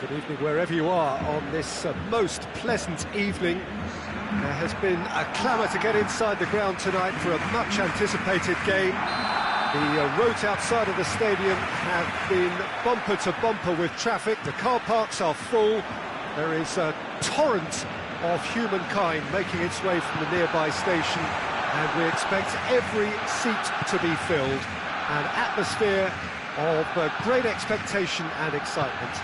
Good evening wherever you are on this most pleasant evening. There has been a clamour to get inside the ground tonight for a much-anticipated game. The roads outside of the stadium have been bumper to bumper with traffic. The car parks are full. There is a torrent of humankind making its way from the nearby station, and we expect every seat to be filled. An atmosphere of great expectation and excitement.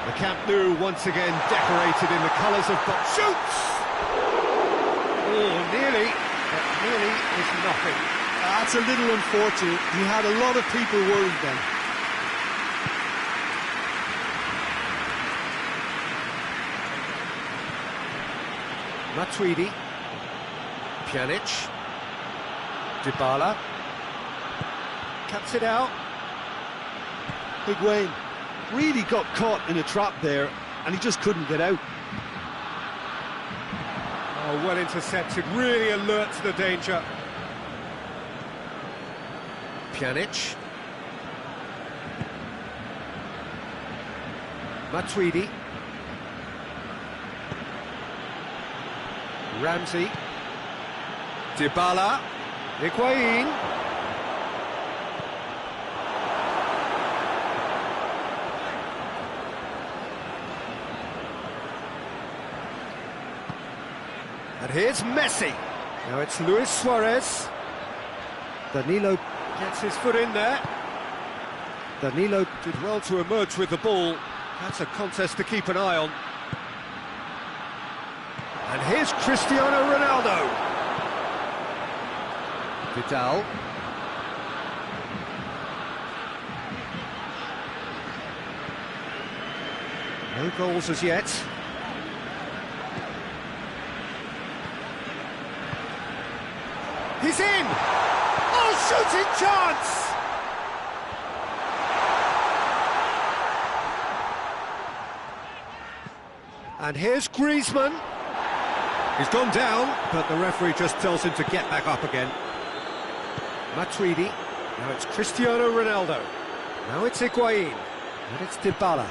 The Camp Nou once again decorated in the colours of shoots! Oh, nearly, but nearly is nothing. That's a little unfortunate. He had a lot of people worried then. Matuidi, Pjanic, Dybala, cuts it out. Higuain really got caught in a trap there, and he just couldn't get out. Oh, well intercepted, really alert to the danger. Pjanic. Matuidi. Ramsey. Dybala. Higuain. And here's Messi. Now it's Luis Suarez. Danilo gets his foot in there. Danilo did well to emerge with the ball. That's a contest to keep an eye on. And here's Cristiano Ronaldo. Vidal. No goals as yet. He's in! Oh, shooting chance! And here's Griezmann. He's gone down, but the referee just tells him to get back up again. Matuidi. Now it's Cristiano Ronaldo. Now it's Higuain. And it's Dybala.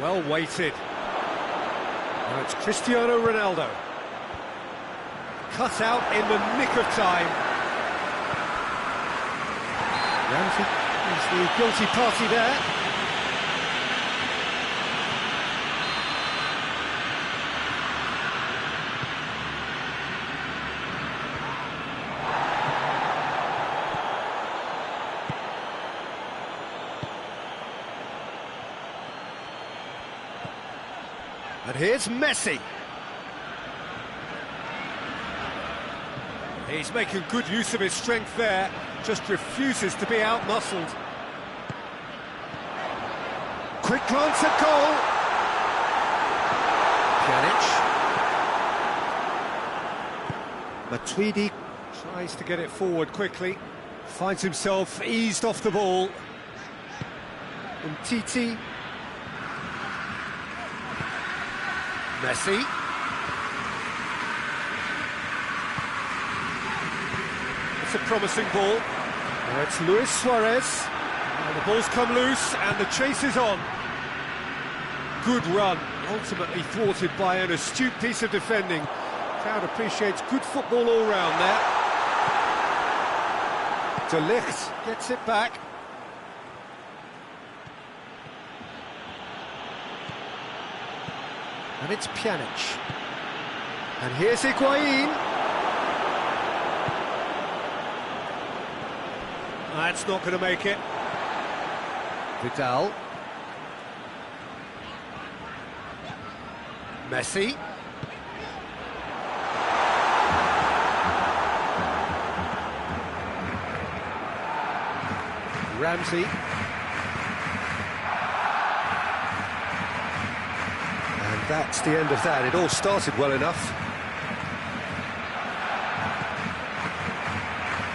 Well weighted. Now it's Cristiano Ronaldo. Cut out in the nick of time. Ramsey is the guilty party there. And here's Messi. He's making good use of his strength there, just refuses to be out-muscled. Quick glance at goal. Pjanic. Matuidi tries to get it forward quickly, finds himself eased off the ball. And Titi. Messi. It's a promising ball. Now it's Luis Suarez. Now the ball's come loose and the chase is on. Good run, ultimately thwarted by an astute piece of defending. Crowd appreciates good football all round there. De Ligt gets it back. And it's Pjanic. And here's Higuain. That's not going to make it. Vidal. Messi. Ramsey. And that's the end of that. It all started well enough.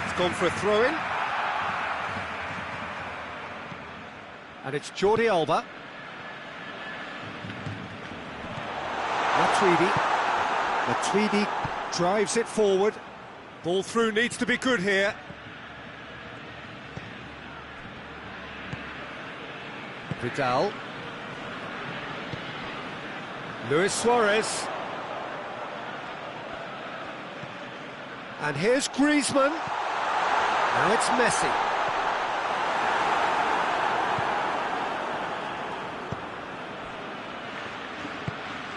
It's gone for a throw-in. And it's Jordi Alba. Matuidi drives it forward. Ball through needs to be good here. Vidal. Luis Suarez. And here's Griezmann. Now it's Messi.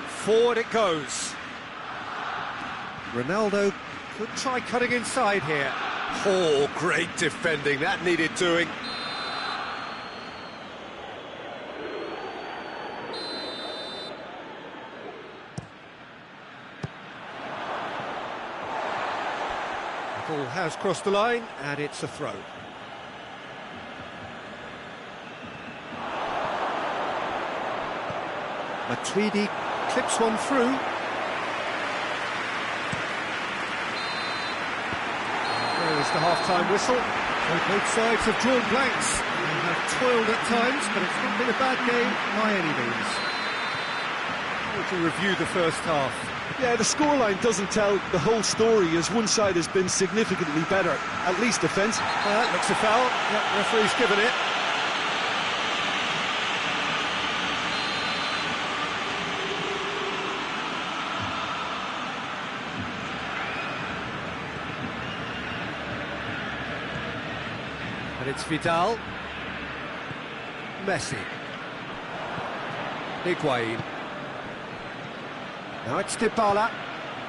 Forward it goes. Ronaldo could try cutting inside here. Oh, great defending, that needed doing. The ball has crossed the line, and it's a throw. Matuidi clips one through. There is the half-time whistle. So both sides have drawn blanks. They have toiled at times, but it's not been a bad game by any means. To review the first half. Yeah, the scoreline doesn't tell the whole story, as one side has been significantly better, at least defensively. That looks a foul. Yep, referee's given it. And it's Vidal. Messi. Higuain. Now it's Dybala.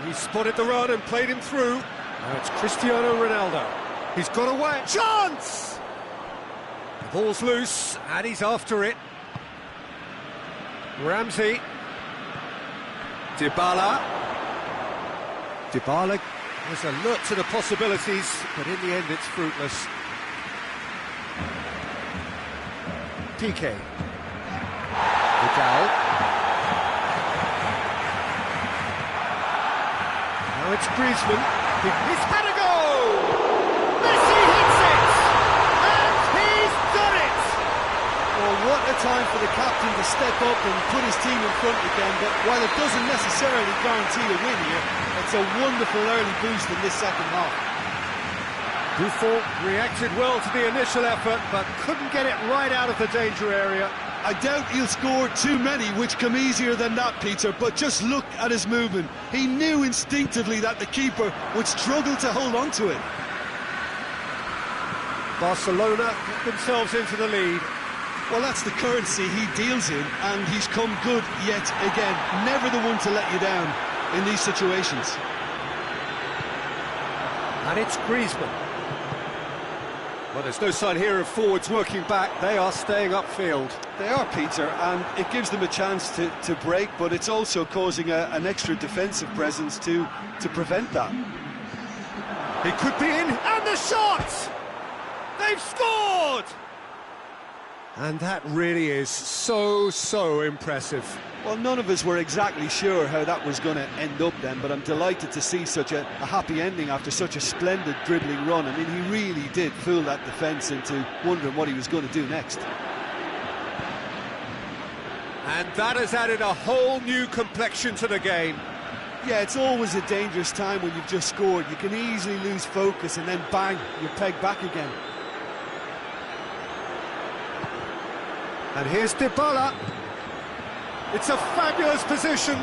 He spotted the run and played him through. Now it's Cristiano Ronaldo. He's got away. Chance! The ball's loose, and he's after it. Ramsey. Dybala. Dybala was alert to the possibilities, but in the end it's fruitless. PK. Vidal. Now it's Griezmann. He's had a go! Messi hits it! And he's done it! Well, what a time for the captain to step up and put his team in front again, but while it doesn't necessarily guarantee a win here, it's a wonderful early boost in this second half. Buffon reacted well to the initial effort, but couldn't get it right out of the danger area. I doubt he'll score too many, which come easier than that, Peter, but just look at his movement. He knew instinctively that the keeper would struggle to hold on to it. Barcelona get themselves into the lead. Well, that's the currency he deals in, and he's come good yet again. Never the one to let you down in these situations. And it's Griezmann. Well, there's no sign here of forwards working back. They are staying upfield. They are, Peter, and it gives them a chance to break, but it's also causing an extra defensive presence to prevent that. He could be in, and the shot! They've scored! And that really is so impressive. Well, none of us were exactly sure how that was going to end up then, but I'm delighted to see such a happy ending after such a splendid dribbling run. I mean, he really did fool that defence into wondering what he was going to do next. And that has added a whole new complexion to the game. Yeah, it's always a dangerous time when you've just scored. You can easily lose focus and then bang, you're pegged back again. And here's Dybala. It's a fabulous position.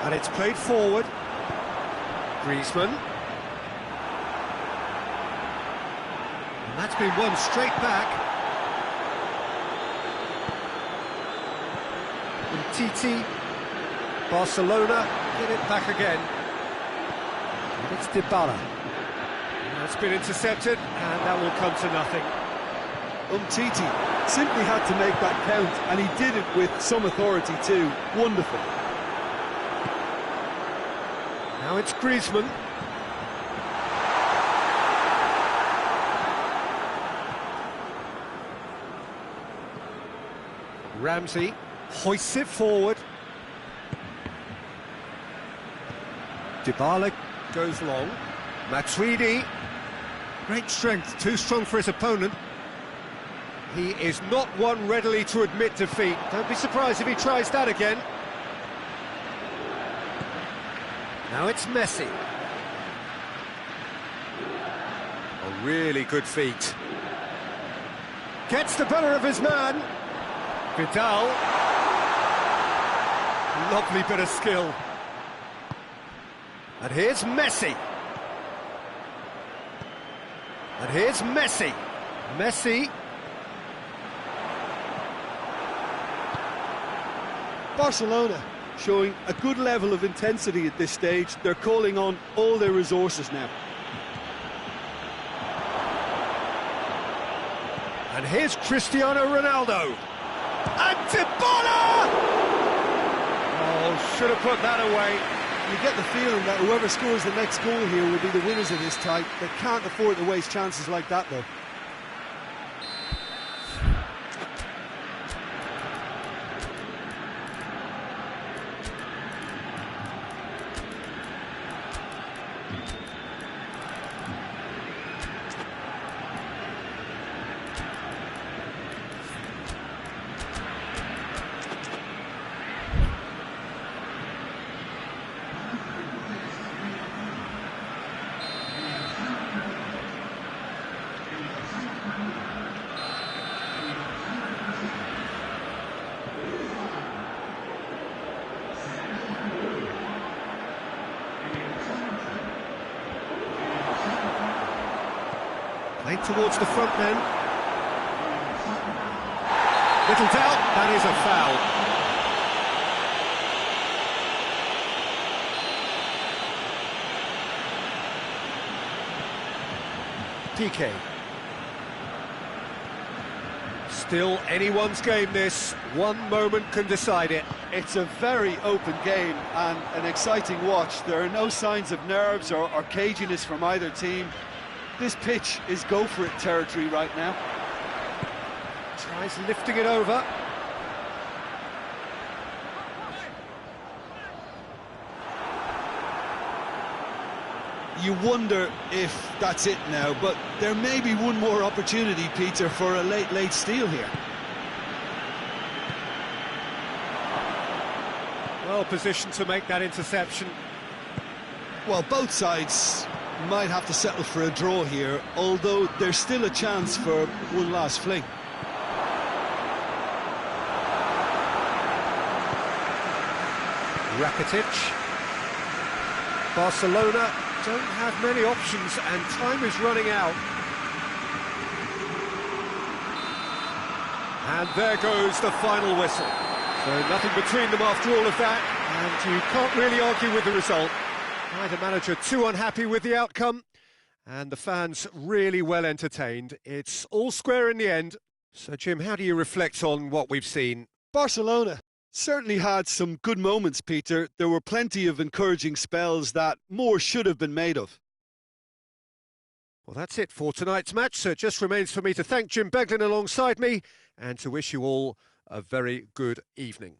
And it's played forward. Griezmann. And that's been won straight back. Titi. Barcelona get it back again. And it's Dybala. That's been intercepted, and that will come to nothing. Titi simply had to make that count, and he did it with some authority too. Wonderful. Now it's Griezmann. Ramsey hoists it forward. Dybala goes long. Matuidi. Great strength, too strong for his opponent. He is not one readily to admit defeat. Don't be surprised if he tries that again. Now it's Messi. A really good feat. Gets the better of his man. Vidal. Lovely bit of skill. And here's Messi. And here's Messi. Messi. Barcelona showing a good level of intensity at this stage. They're calling on all their resources now. And here's Cristiano Ronaldo. And Dybala! Oh, should have put that away. You get the feeling that whoever scores the next goal here will be the winners of this tie. They can't afford to waste chances like that, though. Played towards the front then. Little doubt, that is a foul. PK. Still anyone's game this. One moment can decide it. It's a very open game and an exciting watch. There are no signs of nerves or caginess from either team. This pitch is go-for-it territory right now. Tries lifting it over. You wonder if that's it now, but there may be one more opportunity, Peter, for a late steal here. Well positioned to make that interception. Well, both sides might have to settle for a draw here, although there's still a chance for one last fling. Rakitic. Barcelona don't have many options and time is running out. And there goes the final whistle. So nothing between them after all of that, and you can't really argue with the result. Neither manager too unhappy with the outcome, and the fans really well entertained. It's all square in the end. So, Jim, how do you reflect on what we've seen? Barcelona certainly had some good moments, Peter. There were plenty of encouraging spells that more should have been made of. Well, that's it for tonight's match, so it just remains for me to thank Jim Beglin alongside me and to wish you all a very good evening.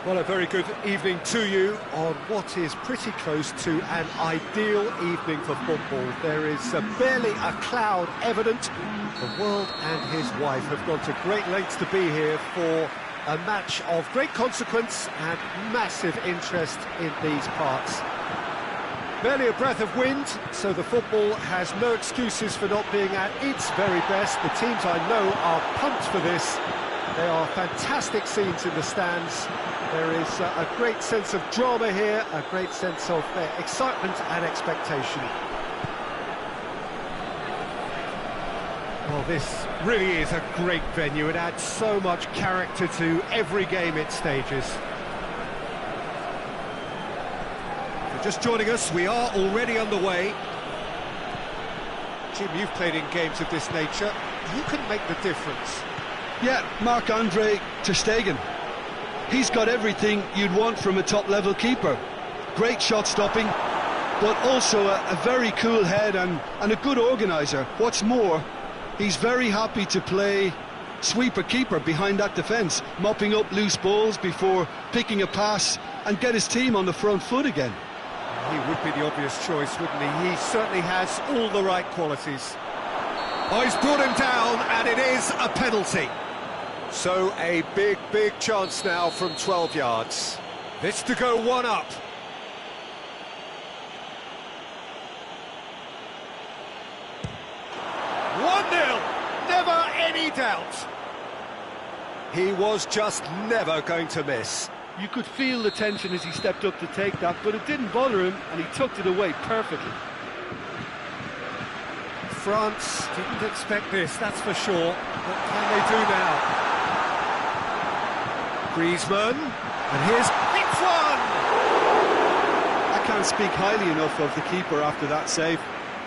Well, a very good evening to you on what is pretty close to an ideal evening for football. There is barely a cloud evident. The world and his wife have gone to great lengths to be here for a match of great consequence and massive interest in these parts. Barely a breath of wind, so the football has no excuses for not being at its very best. The teams I know are pumped for this. There are fantastic scenes in the stands. There is a great sense of drama here, a great sense of excitement and expectation. Well, this really is a great venue. It adds so much character to every game it stages. If you're just joining us, we are already underway. Jim, you've played in games of this nature. Who can make the difference? Yeah, Marc-Andre ter Stegen. He's got everything you'd want from a top-level keeper. Great shot-stopping, but also a very cool head and a good organiser. What's more, he's very happy to play sweeper-keeper behind that defence, mopping up loose balls before picking a pass and get his team on the front foot again. He would be the obvious choice, wouldn't he? He certainly has all the right qualities. Oh, he's brought him down, and it is a penalty. So a big chance now from 12 yards. This to go one up. Never any doubt. He was just never going to miss. You could feel the tension as he stepped up to take that, but it didn't bother him, and he tucked it away perfectly. France didn't expect this, that's for sure. What can they do now? Griezmann, and here's it's one! I can't speak highly enough of the keeper after that save.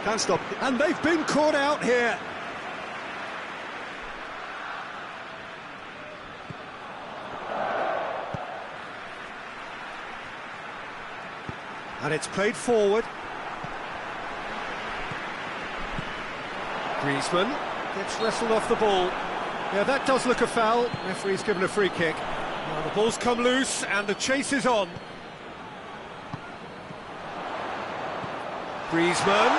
Can't stop. And they've been caught out here. And it's played forward. Griezmann gets wrestled off the ball. Yeah, that does look a foul. Referee's given a free kick. Well, the ball's come loose and the chase is on. Griezmann.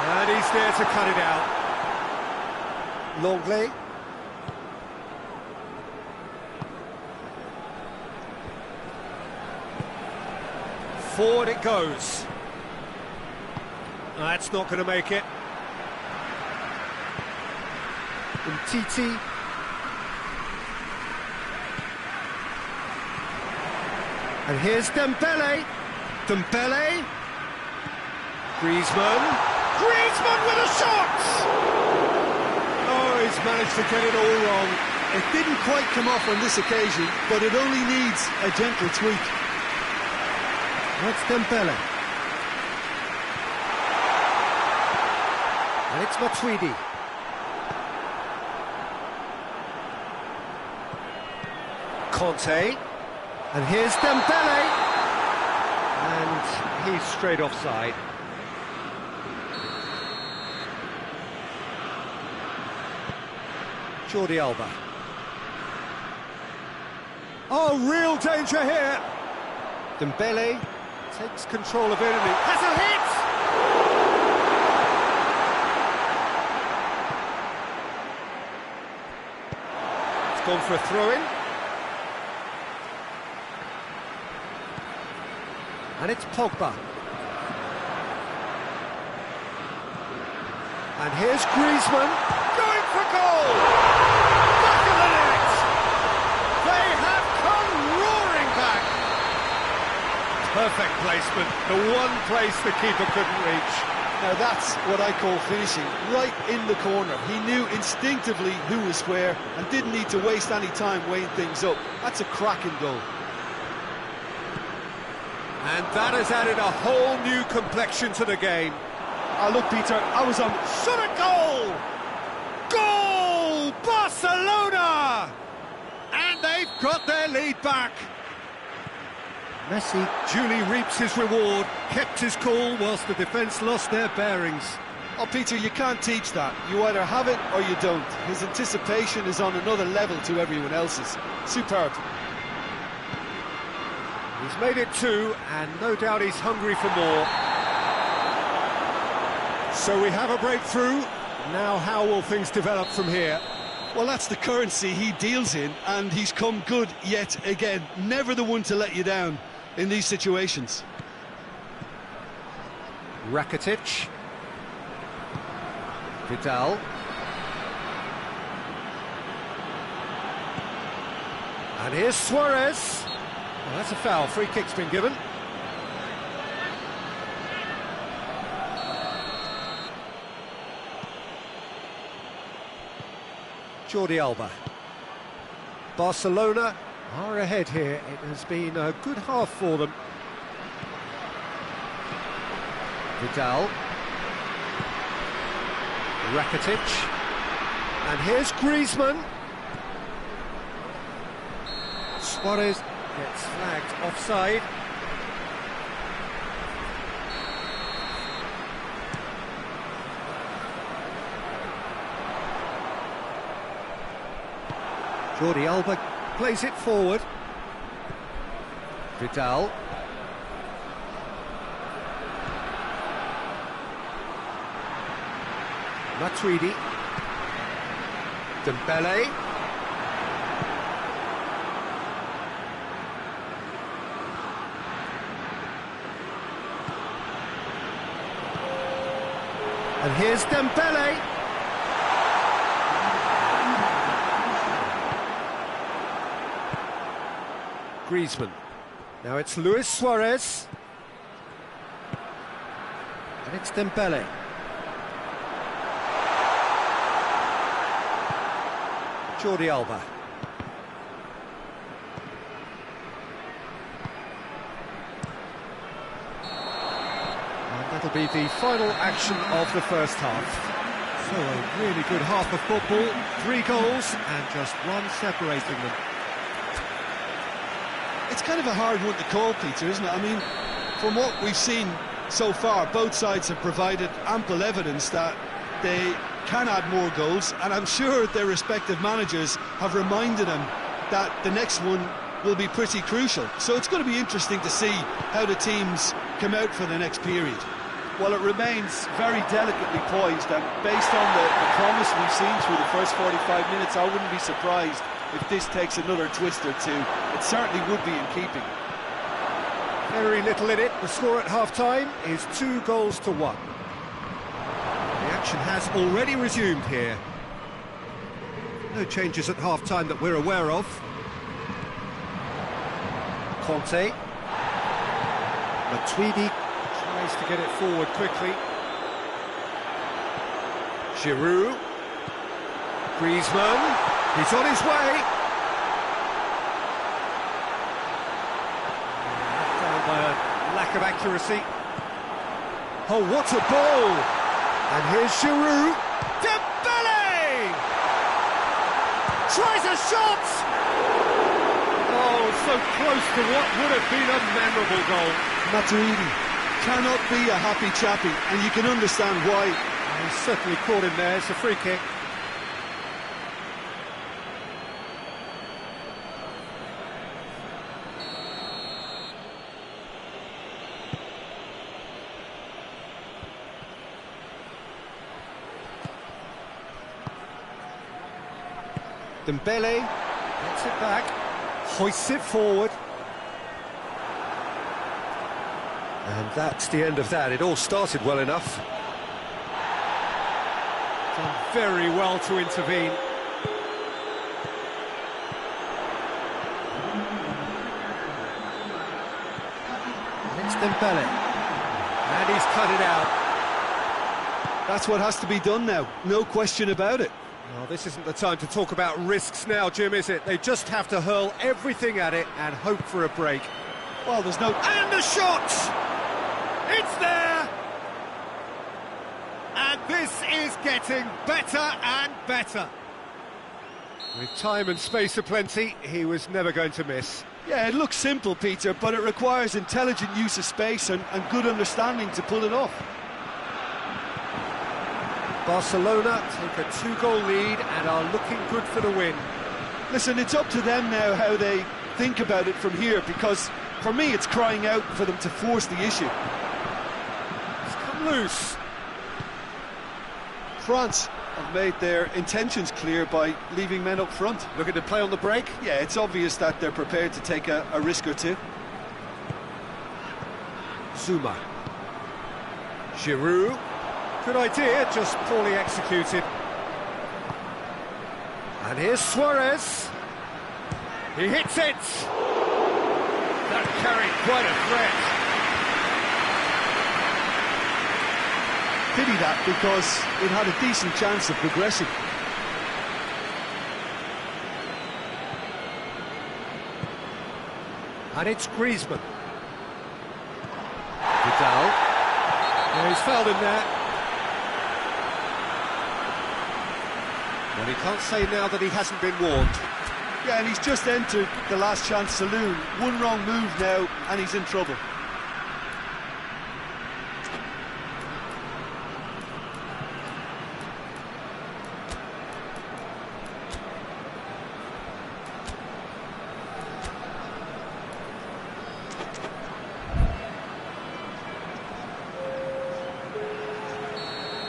And he's there to cut it out. Longley. Forward it goes. That's not going to make it. Titi. And here's Dembele. Dembele. Griezmann. Griezmann with a shot! Oh, he's managed to get it all wrong. It didn't quite come off on this occasion, but it only needs a gentle tweak. That's Dembele. And it's Matuidi. Conte. And here's Dembele. And he's straight offside. Jordi Alba. Oh, real danger here. Dembele takes control of it and he has a hit! It's gone for a throw-in. And it's Pogba. And here's Griezmann, going for goal! Back of the net! They have come roaring back! Perfect placement, the one place the keeper couldn't reach. Now that's what I call finishing, right in the corner. He knew instinctively who was where and didn't need to waste any time weighing things up. That's a cracking goal. And that has added a whole new complexion to the game. Oh, look, Peter, I was on... Shot a goal! Goal! Barcelona! And they've got their lead back. Messi duly reaps his reward, kept his cool whilst the defence lost their bearings. Oh, Peter, you can't teach that. You either have it or you don't. His anticipation is on another level to everyone else's. Superb. He's made it 2, and no doubt he's hungry for more. So we have a breakthrough. Now how will things develop from here? Well, that's the currency he deals in, and he's come good yet again. Never the one to let you down in these situations. Rakitic. Vidal. And here's Suarez. Well, that's a foul. Free kick's been given. Jordi Alba. Barcelona are ahead here. It has been a good half for them. Vidal. Rakitic. And here's Griezmann. Suarez gets flagged offside. Jordi Alba plays it forward. Vidal. Matuidi. Dembele. And here's Dembele. Griezmann. Now it's Luis Suarez. And it's Dembele. Jordi Alba. And that'll be the final action of the first half. So a really good half of football, 3 goals and just one separating them. It's kind of a hard one to call, Peter, isn't it? I mean, from what we've seen so far, both sides have provided ample evidence that they can add more goals, and I'm sure their respective managers have reminded them that the next one will be pretty crucial. So it's going to be interesting to see how the teams come out for the next period. Well, it remains very delicately poised, and based on the promise we've seen through the first 45 minutes, I wouldn't be surprised if this takes another twist or two. It certainly would be in keeping. Very little in it. The score at half-time is 2-1. The action has already resumed here. No changes at half-time that we're aware of. Conte. Matuidi tries to get it forward quickly. Giroud. Griezmann. He's on his way. Down by a lack of accuracy. Oh, what a ball! And here's Giroud. Dembele! Tries a shot! Oh, so close to what would have been a memorable goal. Matuidi cannot be a happy chappy, and you can understand why. He's certainly caught him there. It's a free kick. Dembele gets it back, hoists it forward. And that's the end of that. It all started well enough. Done very well to intervene. And it's Dembele. And he's cut it out. That's what has to be done now, no question about it. Well, this isn't the time to talk about risks now, Jim, is it? They just have to hurl everything at it and hope for a break. Well, there's no... And the shot! It's there! And this is getting better and better. With time and space aplenty, he was never going to miss. Yeah, it looks simple, Peter, but it requires intelligent use of space and good understanding to pull it off. Barcelona take a 2-goal lead and are looking good for the win. Listen, it's up to them now how they think about it from here, because For me, it's crying out for them to force the issue. It's come loose. France have made their intentions clear by leaving men up front. Looking to play on the break. Yeah, it's obvious that they're prepared to take a risk or two. Zuma. Giroud. Good idea, just poorly executed. And here's Suarez. He hits it! That carried quite a threat. Pity that, because it had a decent chance of progressing. And it's Griezmann. Vidal. Yeah, he's fouled him there. Well, he can't say now that he hasn't been warned. Yeah, and he's just entered the last chance saloon. One wrong move now, and he's in trouble.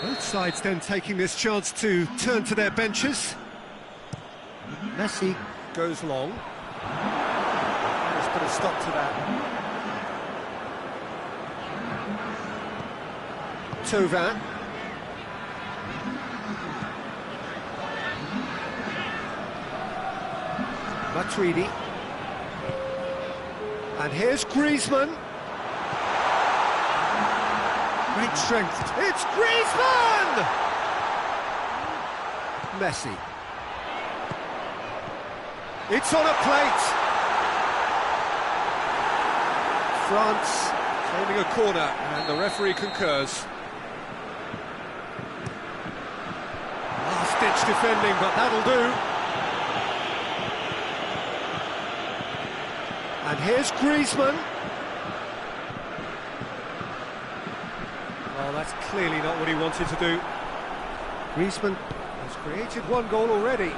Both sides then taking this chance to turn to their benches. Messi goes long. Let's put a stop to that. Thauvin. Matuidi. And here's Griezmann. Great strength. It's Griezmann! Messi. It's on a plate. France claiming a corner, and the referee concurs. Last-ditch defending, but that'll do. And here's Griezmann. Well, that's clearly not what he wanted to do. Griezmann has created one goal already.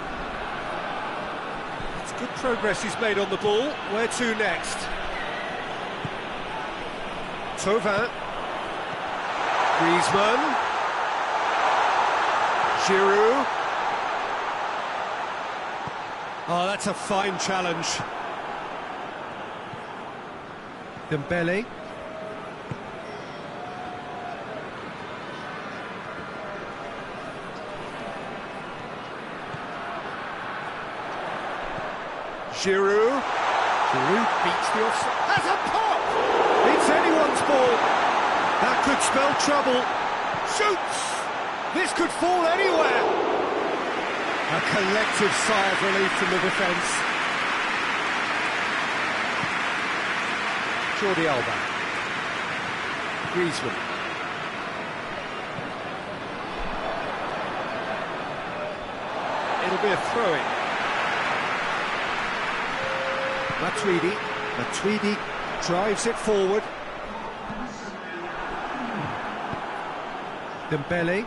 It's good progress he's made on the ball. Where to next? Thauvin. Griezmann. Giroud. Oh, that's a fine challenge. Dembele. Giroud. Giroud beats the offside. Has a pop! It's anyone's ball. That could spell trouble. Shoots! This could fall anywhere. A collective sigh of relief from the defence. Jordi Alba. Griezmann. It'll be a throw-in. Matuidi drives it forward. Dembele.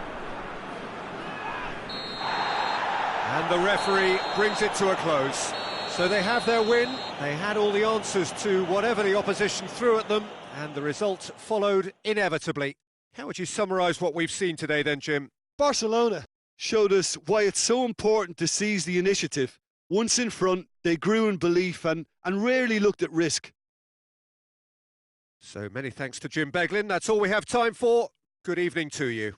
And the referee brings it to a close. So they have their win. They had all the answers to whatever the opposition threw at them, and the result followed inevitably. How would you summarise what we've seen today then, Jim? Barcelona showed us why it's so important to seize the initiative. Once in front, they grew in belief and rarely looked at risk. So many thanks to Jim Beglin. That's all we have time for. Good evening to you.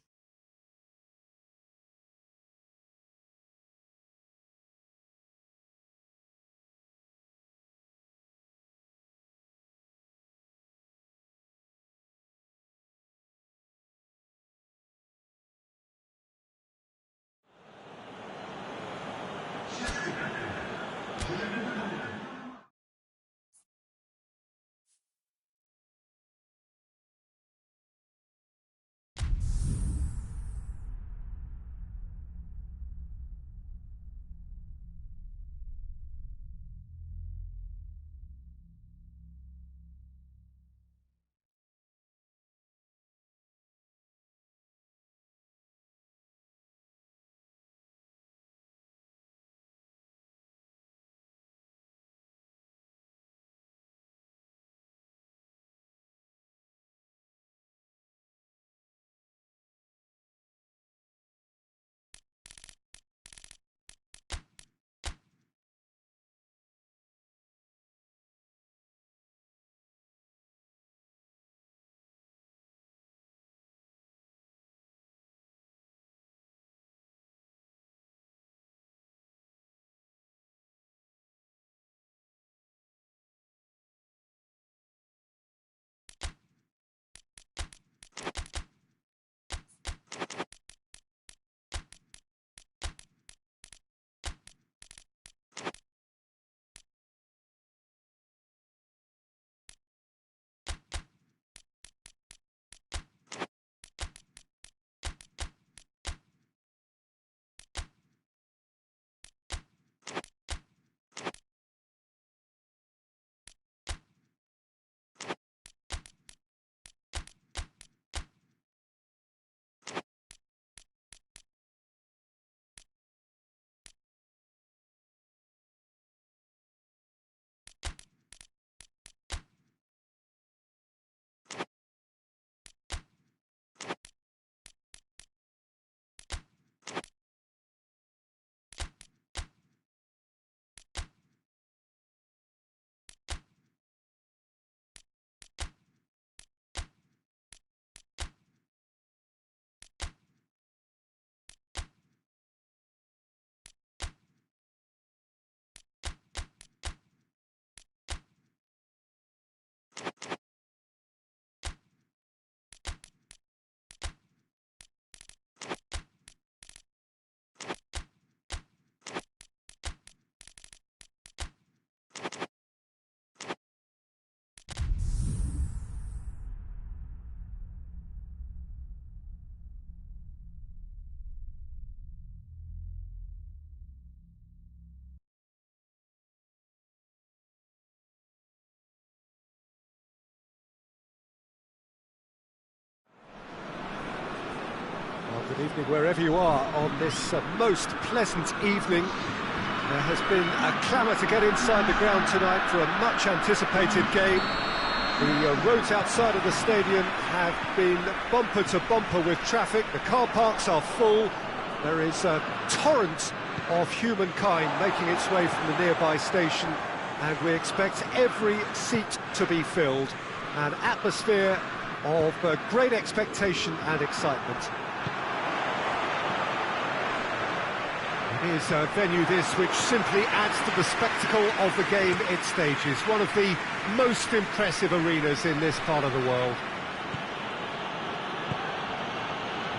Evening wherever you are on this most pleasant evening. There has been a clamour to get inside the ground tonight for a much anticipated game. The roads outside of the stadium have been bumper to bumper with traffic. The car parks are full. There is a torrent of humankind making its way from the nearby station, and we expect every seat to be filled. An atmosphere of great expectation and excitement. It is a venue this which simply adds to the spectacle of the game it stages. One of the most impressive arenas in this part of the world.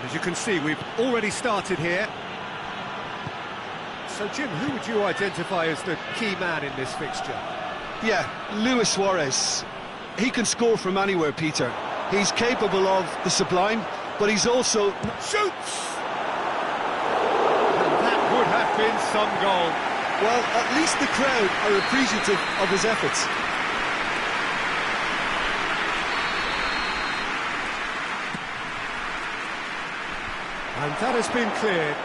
As you can see, we've already started here. So, Jim, who would you identify as the key man in this fixture? Yeah, Luis Suarez. He can score from anywhere, Peter. He's capable of the sublime, but he's also... Shoots! Would have been some goal. Well, at least the crowd are appreciative of his efforts. And that has been cleared.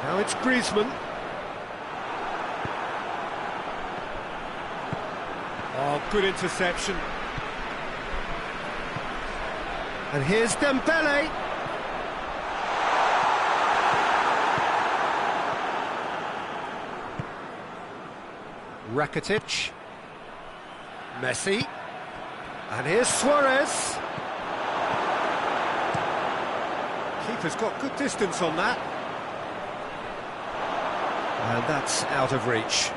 Now it's Griezmann. Oh, good interception. And here's Dembele. Rakitic. Messi. And here's Suarez. Keeper's got good distance on that. And that's out of reach.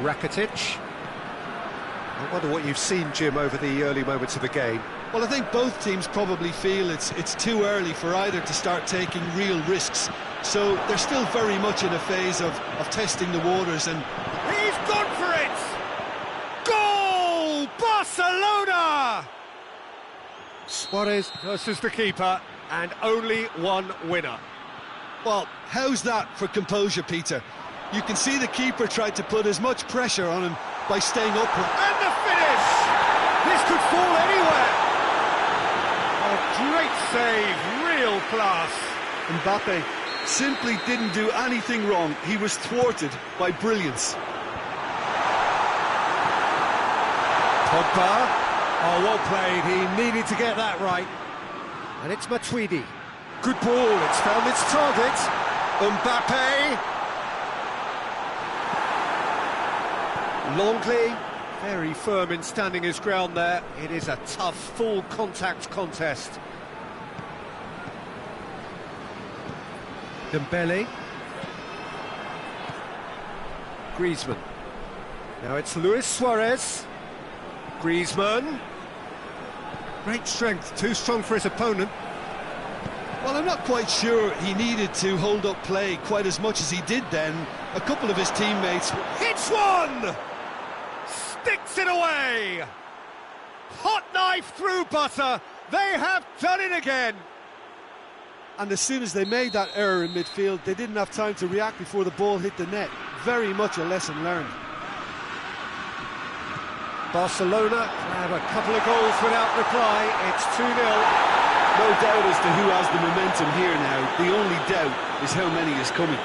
Rakitic. I wonder what you've seen, Jim, over the early moments of the game. Well, I think both teams probably feel it's too early for either to start taking real risks. So they're still very much in a phase of testing the waters, and... He's gone for it! Goal! Barcelona! Suarez versus the keeper, and only one winner. Well, how's that for composure, Peter? You can see the keeper tried to put as much pressure on him by staying upright. And the finish! This could fall anywhere! A great save, real class. Mbappe simply didn't do anything wrong. He was thwarted by brilliance. Pogba. Oh, well played. He needed to get that right. And it's Matuidi. Good ball. It's found its target. Mbappe. Longley, very firm in standing his ground there. It is a tough, full contact contest. Dembele. Griezmann. Now it's Luis Suarez. Griezmann. Great strength, too strong for his opponent. Well, I'm not quite sure he needed to hold up play quite as much as he did then. A couple of his teammates... Hits one! Sticks it away! Hot knife through butter. They have done it again. And as soon as they made that error in midfield, they didn't have time to react before the ball hit the net. Very much a lesson learned. Barcelona have a couple of goals without reply. It's 2-0. No doubt as to who has the momentum here now. The only doubt is how many is coming.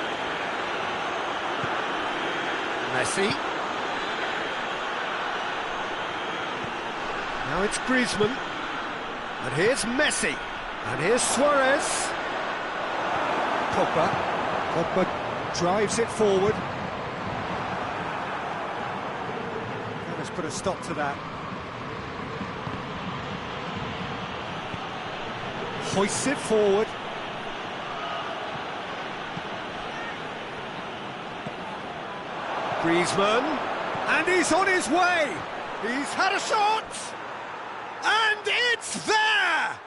Messi. Now it's Griezmann. And here's Messi. And here's Suarez. Pogba. Pogba drives it forward. Let's put a stop to that. Hoists it forward. Griezmann, and he's on his way. He's had a shot, and it's there.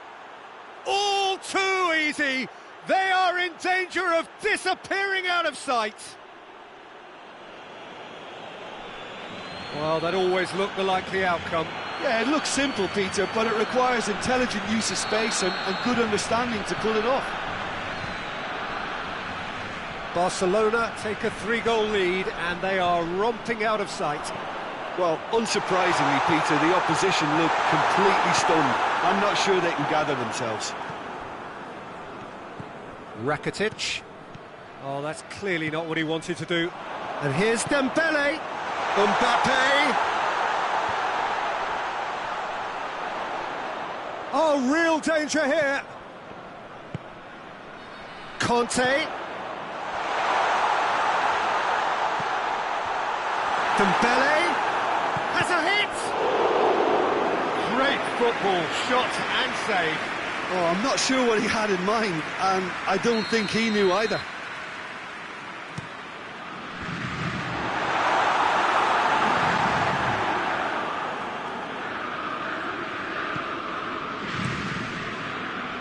All too easy. They are in danger of disappearing out of sight. Well, that always looked the likely outcome. Yeah, it looks simple, Peter, but it requires intelligent use of space and good understanding to pull it off. Barcelona take a 3-goal lead and they are romping out of sight. Well, unsurprisingly, Peter, the opposition look completely stunned. I'm not sure they can gather themselves. Rakitic. Oh, that's clearly not what he wanted to do. And here's Dembele. Mbappe. Oh, real danger here. Conte. Dembele has a hit. Great football, shot and save. Oh, I'm not sure what he had in mind, and I don't think he knew either.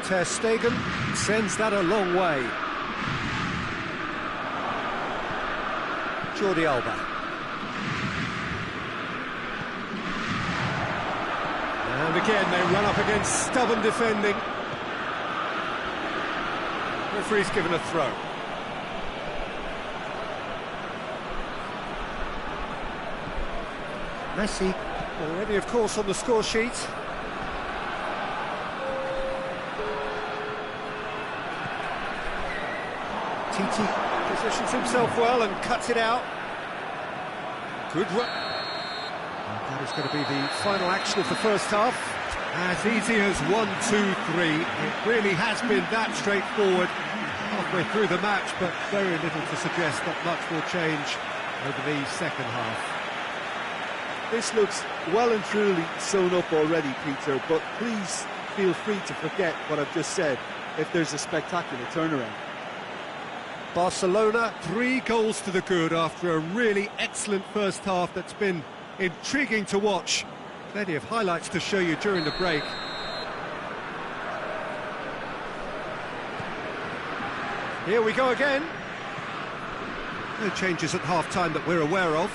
Ter Stegen sends that a long way. Jordi Alba. And again they run up against stubborn defending. Referee's given a throw. Messi already, of course, on the score sheet. Titi positions himself well and cuts it out. Good run. That is going to be the final action of the first half. As easy as 1, 2, 3. It really has been that straightforward halfway through the match, but very little to suggest that much will change over the second half. This looks well and truly sewn up already, Peter, but please feel free to forget what I've just said if there's a spectacular turnaround. Barcelona, 3 goals to the good after a really excellent first half that's been intriguing to watch. Plenty of highlights to show you during the break. Here we go again. No changes at half-time that we're aware of.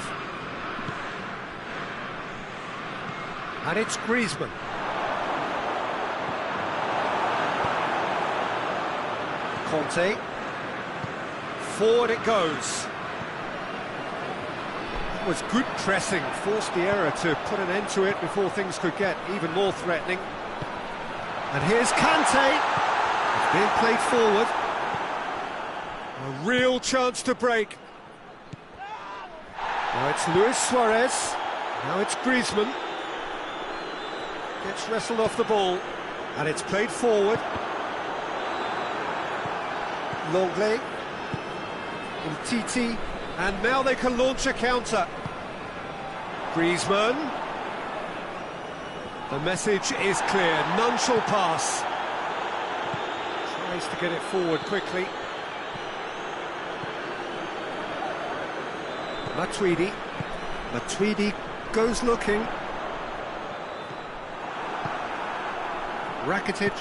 And it's Griezmann. Conte. Forward it goes. That was good pressing, forced the error to put an end to it before things could get even more threatening. And here's Kante. It's being played forward. A real chance to break. Now it's Luis Suarez. Now it's Griezmann. Gets wrestled off the ball. And it's played forward. Longley. Titi, and now they can launch a counter. Griezmann. The message is clear, none shall pass. Tries to get it forward quickly. Matuidi. Matuidi goes looking. Rakitic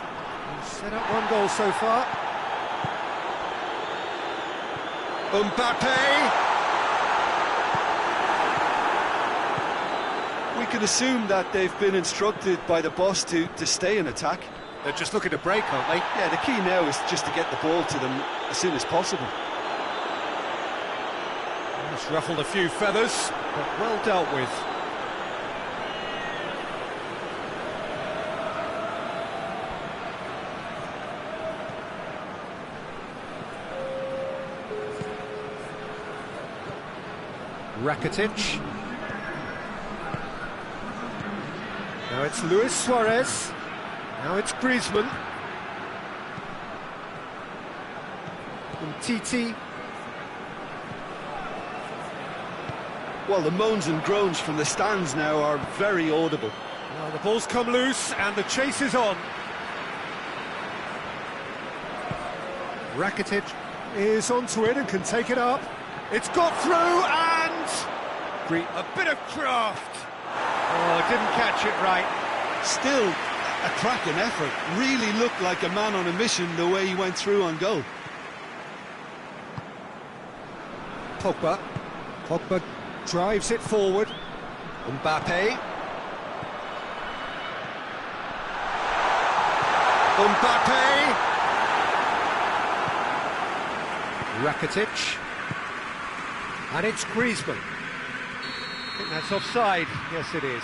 set up 1 goal so far. Mbappe! We can assume that they've been instructed by the boss to stay in attack. They're just looking to break, aren't they? Yeah, the key now is just to get the ball to them as soon as possible. Just ruffled a few feathers, but well dealt with. Rakitic. Now it's Luis Suarez. Now it's Griezmann. And Titi. Well, the moans and groans from the stands now are very audible. Well, the ball's come loose and the chase is on. Rakitic is onto it and can take it up. It's got through and... a bit of craft. Oh, didn't catch it right. Still a cracking effort. Really looked like a man on a mission the way he went through on goal. Pogba. Pogba drives it forward. Mbappe. Mbappe. Rakitic. And it's Griezmann. I think that's offside. Yes, it is.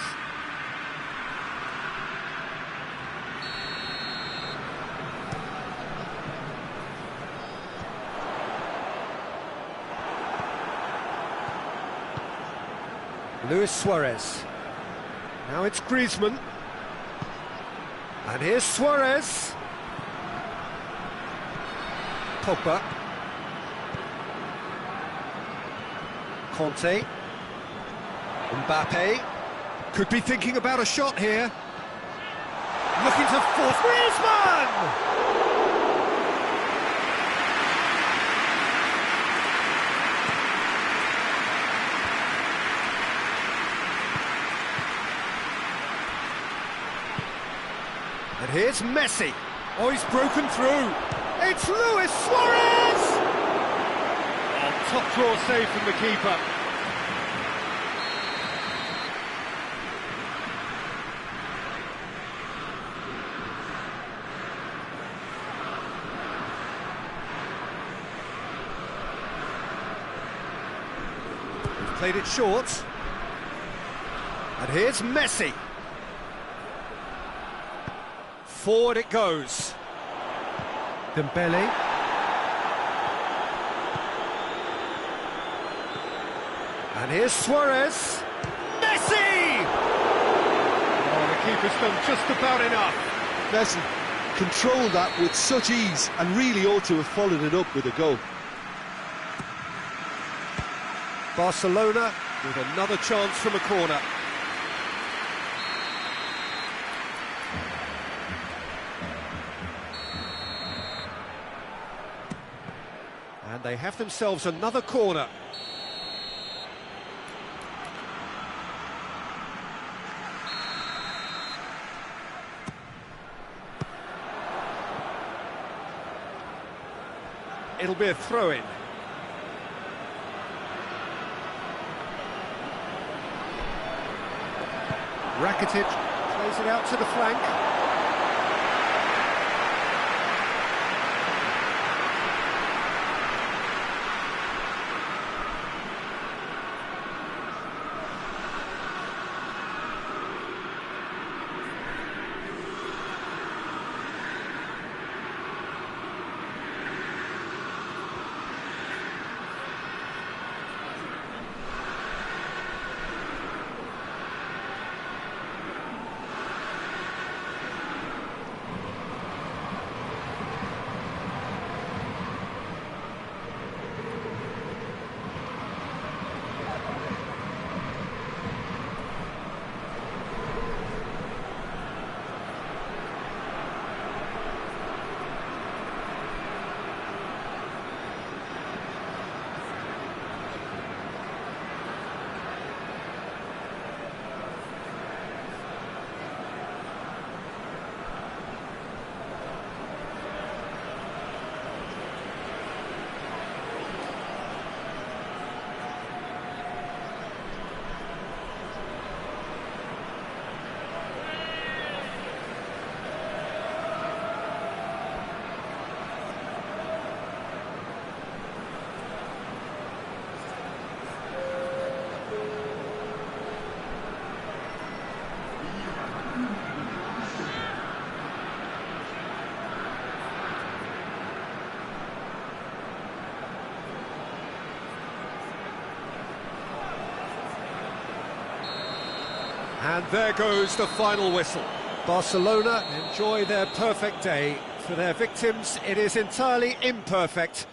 Luis Suarez. Now it's Griezmann. And here's Suarez. Pogba. Conte. Mbappe. Could be thinking about a shot here. Looking to force Griezmann! And here's Messi. Oh, he's broken through. It's Luis Suarez! Oh, top draw save from the keeper. He's played it short. And here's Messi. Forward it goes. Dembele. And here's Suarez. Messi! Oh, the keeper's done just about enough. Messi controlled that with such ease and really ought to have followed it up with a goal. Barcelona with another chance from a corner. And they have themselves another corner. It'll be a throw-in. Rakitic plays it out to the flank. And there goes the final whistle. Barcelona enjoy their perfect day. For their victims, it is entirely imperfect.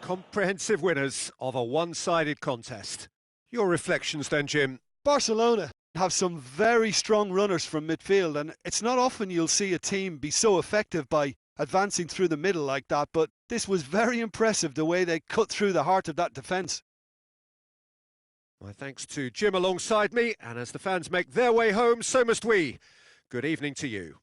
Comprehensive winners of a one-sided contest. Your reflections then, Jim? Barcelona have some very strong runners from midfield, and it's not often you'll see a team be so effective by advancing through the middle like that, but this was very impressive the way they cut through the heart of that defence. My thanks to Jim alongside me, and as the fans make their way home, so must we. Good evening to you.